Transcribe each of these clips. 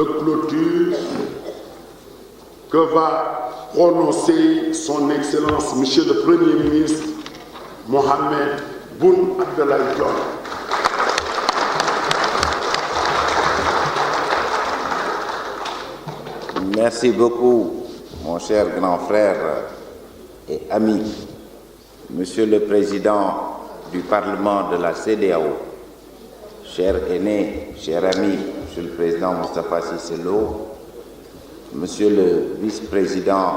de clôture que va prononcer son Excellence, Monsieur le Premier ministre Mohamed Boun Abdallah Dionne. Merci beaucoup, mon cher grand frère et ami, Monsieur le Président du Parlement de la CEDEAO, cher aîné, cher ami, Monsieur le Président Moustapha Cissé Lo, Monsieur le Vice-président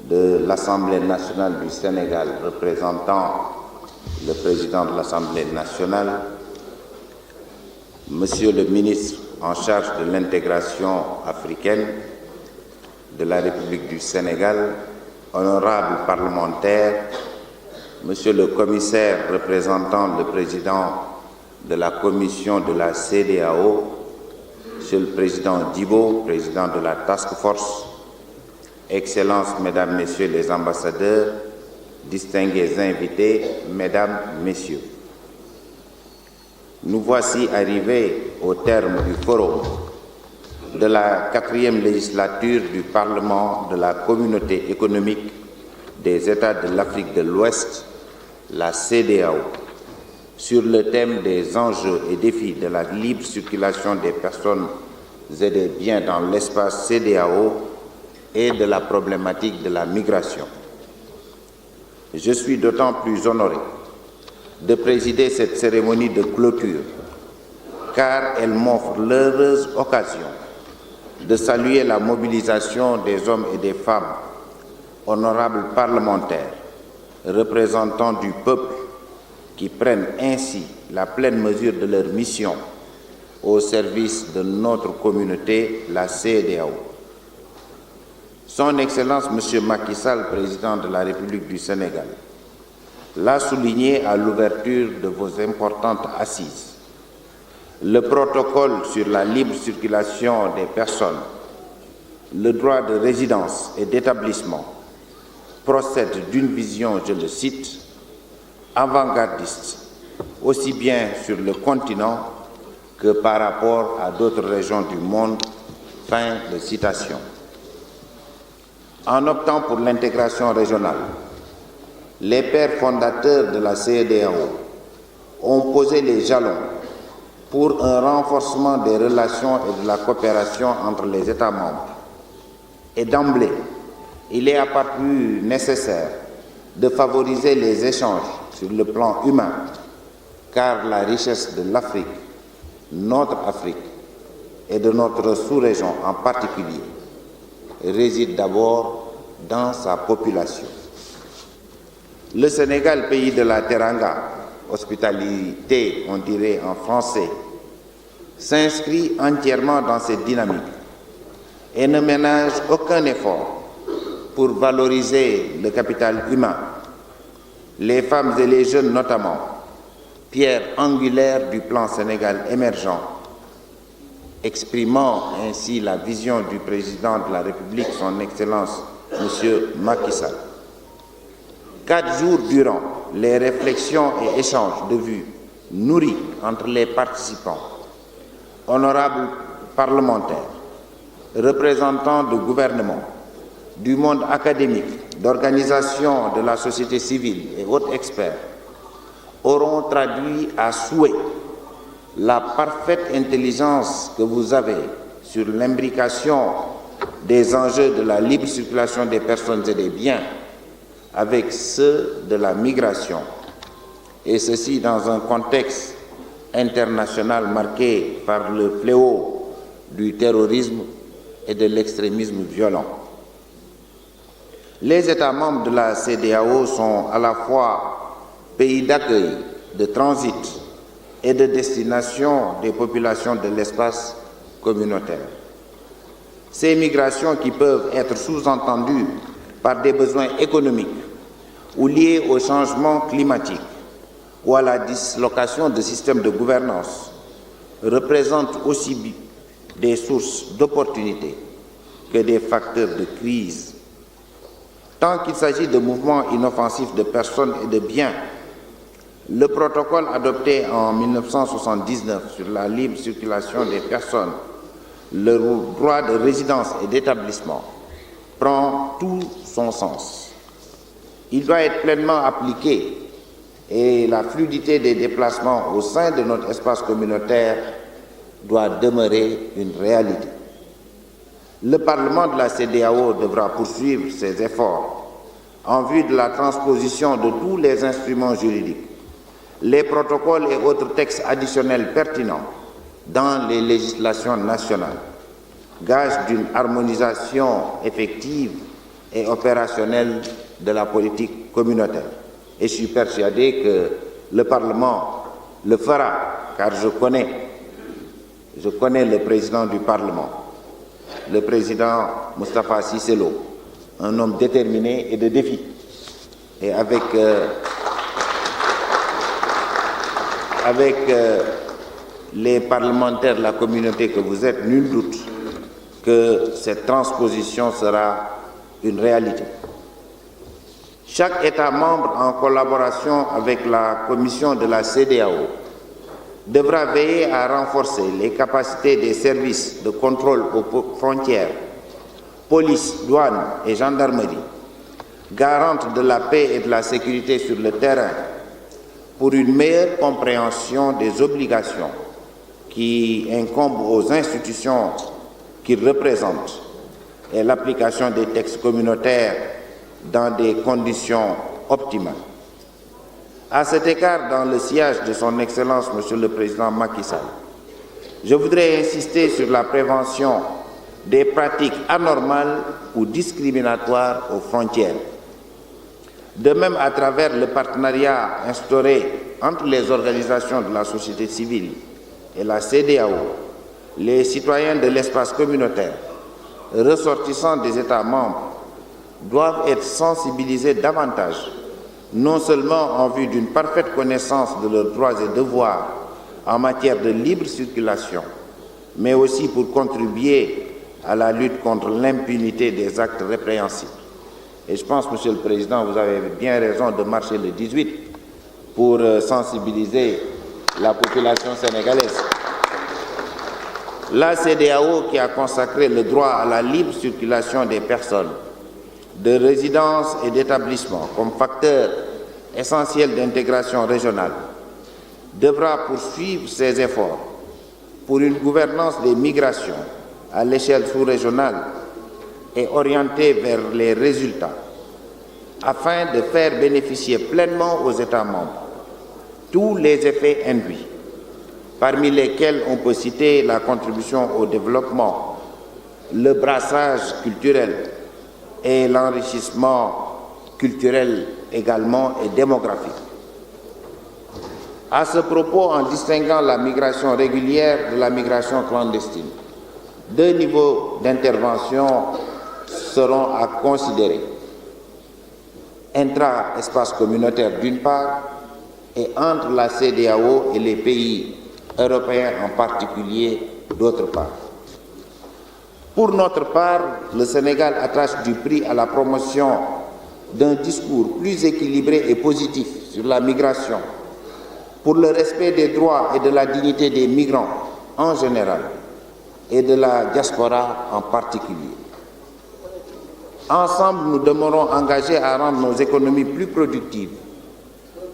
de l'Assemblée nationale du Sénégal, représentant le Président de l'Assemblée nationale, Monsieur le ministre en charge de l'intégration africaine de la République du Sénégal, honorables parlementaires, Monsieur le commissaire représentant le président de la commission de la CEDEAO, Monsieur le président Djibo, président de la Task Force, Excellences, Mesdames, Messieurs les ambassadeurs, distingués invités, Mesdames, Messieurs. Nous voici arrivés au terme du forum de la 4e législature du Parlement de la Communauté économique des États de l'Afrique de l'Ouest, la CEDEAO, sur le thème des enjeux et défis de la libre circulation des personnes et des biens dans l'espace CEDEAO et de la problématique de la migration. Je suis d'autant plus honoré de présider cette cérémonie de clôture, car elle m'offre l'heureuse occasion de saluer la mobilisation des hommes et des femmes, honorables parlementaires, représentants du peuple, qui prennent ainsi la pleine mesure de leur mission au service de notre communauté, la CEDEAO. Son Excellence M. Macky Sall, président de la République du Sénégal, l'a souligné à l'ouverture de vos importantes assises. Le protocole sur la libre circulation des personnes, le droit de résidence et d'établissement procède d'une vision, je le cite, avant-gardiste, aussi bien sur le continent que par rapport à d'autres régions du monde. Fin de citation. En optant pour l'intégration régionale, les pères fondateurs de la CEDEAO ont posé les jalons pour un renforcement des relations et de la coopération entre les États membres. Et d'emblée, il est apparu nécessaire de favoriser les échanges sur le plan humain, car la richesse de l'Afrique, notre Afrique, et de notre sous-région en particulier, réside d'abord dans sa population. Le Sénégal, pays de la Teranga, hospitalité, on dirait en français, s'inscrit entièrement dans cette dynamique et ne ménage aucun effort pour valoriser le capital humain, les femmes et les jeunes notamment, pierre angulaire du plan Sénégal émergent, exprimant ainsi la vision du président de la République, son Excellence M. Macky Sall. 4 jours durant, les réflexions et échanges de vues nourris entre les participants, honorables parlementaires, représentants du gouvernement, du monde académique, d'organisations de la société civile et autres experts, auront traduit à souhait la parfaite intelligence que vous avez sur l'imbrication des enjeux de la libre circulation des personnes et des biens avec ceux de la migration, et ceci dans un contexte international marqué par le fléau du terrorisme et de l'extrémisme violent. Les États membres de la CEDEAO sont à la fois pays d'accueil, de transit et de destination des populations de l'espace communautaire. Ces migrations qui peuvent être sous-entendues par des besoins économiques ou liés au changement climatique ou à la dislocation de systèmes de gouvernance représentent aussi des sources d'opportunités que des facteurs de crise. Tant qu'il s'agit de mouvements inoffensifs de personnes et de biens, le protocole adopté en 1979 sur la libre circulation des personnes le droit de résidence et d'établissement prend tout son sens. Il doit être pleinement appliqué et la fluidité des déplacements au sein de notre espace communautaire doit demeurer une réalité. Le Parlement de la CEDEAO devra poursuivre ses efforts en vue de la transposition de tous les instruments juridiques, les protocoles et autres textes additionnels pertinents dans les législations nationales, gage d'une harmonisation effective et opérationnelle de la politique communautaire. Et je suis persuadé que le Parlement le fera, car je connais le président du Parlement, le président Moustapha Cissé Lo, un homme déterminé et de défi. Et avec les parlementaires de la communauté que vous êtes, nul doute que cette transposition sera une réalité. Chaque État membre, en collaboration avec la Commission de la CEDEAO, devra veiller à renforcer les capacités des services de contrôle aux frontières, police, douane et gendarmerie, garantes de la paix et de la sécurité sur le terrain, pour une meilleure compréhension des obligations qui incombent aux institutions qu'ils représentent et l'application des textes communautaires dans des conditions optimales. À cet égard, dans le sillage de son Excellence, Monsieur le Président Macky Sall, je voudrais insister sur la prévention des pratiques anormales ou discriminatoires aux frontières. De même, à travers le partenariat instauré entre les organisations de la société civile et la CEDEAO, les citoyens de l'espace communautaire, ressortissants des États membres, doivent être sensibilisés davantage, non seulement en vue d'une parfaite connaissance de leurs droits et devoirs en matière de libre circulation, mais aussi pour contribuer à la lutte contre l'impunité des actes répréhensibles. Et je pense, Monsieur le Président, vous avez bien raison de marcher le 18 pour sensibiliser la population sénégalaise. La CEDEAO, qui a consacré le droit à la libre circulation des personnes, de résidence et d'établissement comme facteur essentiel d'intégration régionale, devra poursuivre ses efforts pour une gouvernance des migrations à l'échelle sous-régionale et orientée vers les résultats, afin de faire bénéficier pleinement aux États membres tous les effets induits, parmi lesquels on peut citer la contribution au développement, le brassage culturel et l'enrichissement culturel également et démographique. À ce propos, en distinguant la migration régulière de la migration clandestine, deux niveaux d'intervention seront à considérer. Intra-espace communautaire d'une part, et entre la CEDEAO et les pays européens en particulier d'autre part. Pour notre part, le Sénégal attache du prix à la promotion d'un discours plus équilibré et positif sur la migration, pour le respect des droits et de la dignité des migrants en général et de la diaspora en particulier. Ensemble, nous demeurons engagés à rendre nos économies plus productives,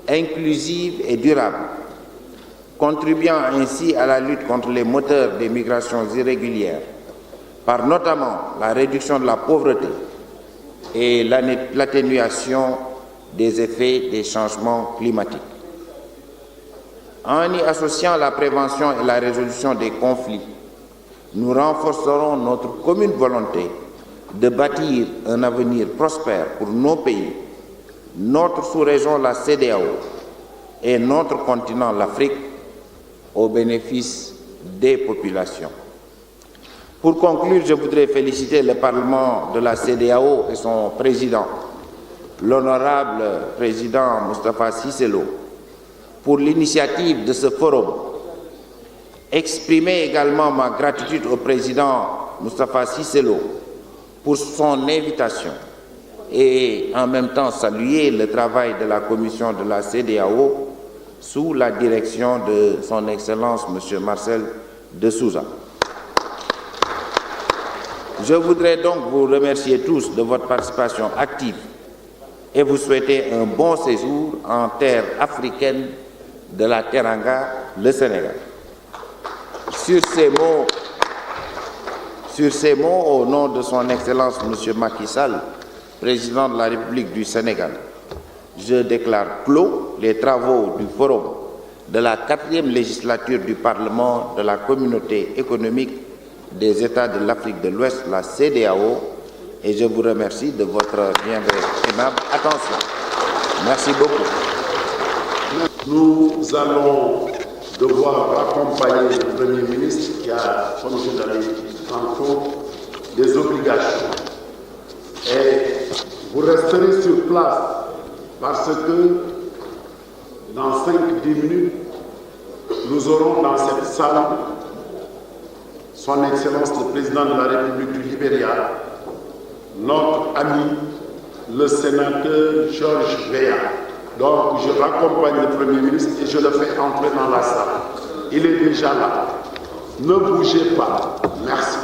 inclusives et durables, contribuant ainsi à la lutte contre les moteurs des migrations irrégulières, par notamment la réduction de la pauvreté et l'atténuation des effets des changements climatiques. En y associant la prévention et la résolution des conflits, nous renforcerons notre commune volonté de bâtir un avenir prospère pour nos pays, notre sous-région, la CEDEAO, et notre continent, l'Afrique, au bénéfice des populations. Pour conclure, je voudrais féliciter le Parlement de la CEDEAO et son président, l'honorable président Moustapha Cissé Lo, pour l'initiative de ce forum. Exprimer également ma gratitude au président Moustapha Cissé Lo pour son invitation et en même temps saluer le travail de la commission de la CEDEAO sous la direction de son Excellence M. Marcel de Souza. Je voudrais donc vous remercier tous de votre participation active et vous souhaiter un bon séjour en terre africaine de la Teranga, le Sénégal. Sur ces mots, au nom de son Excellence M. Macky Sall, président de la République du Sénégal, je déclare clos les travaux du Forum de la 4e législature du Parlement de la Communauté économique des États de l'Afrique de l'Ouest, la CEDEAO, et je vous remercie de votre bien aimable attention. Merci beaucoup. Nous allons devoir accompagner le Premier ministre qui a, comme je l'avais dit tantôt, des obligations. Et vous resterez sur place parce que dans 5-10 minutes, nous aurons dans cette salle Son Excellence le Président de la République du Libéria, notre ami, le sénateur Georges Weah. Donc, je raccompagne le Premier ministre et je le fais entrer dans la salle. Il est déjà là. Ne bougez pas. Merci.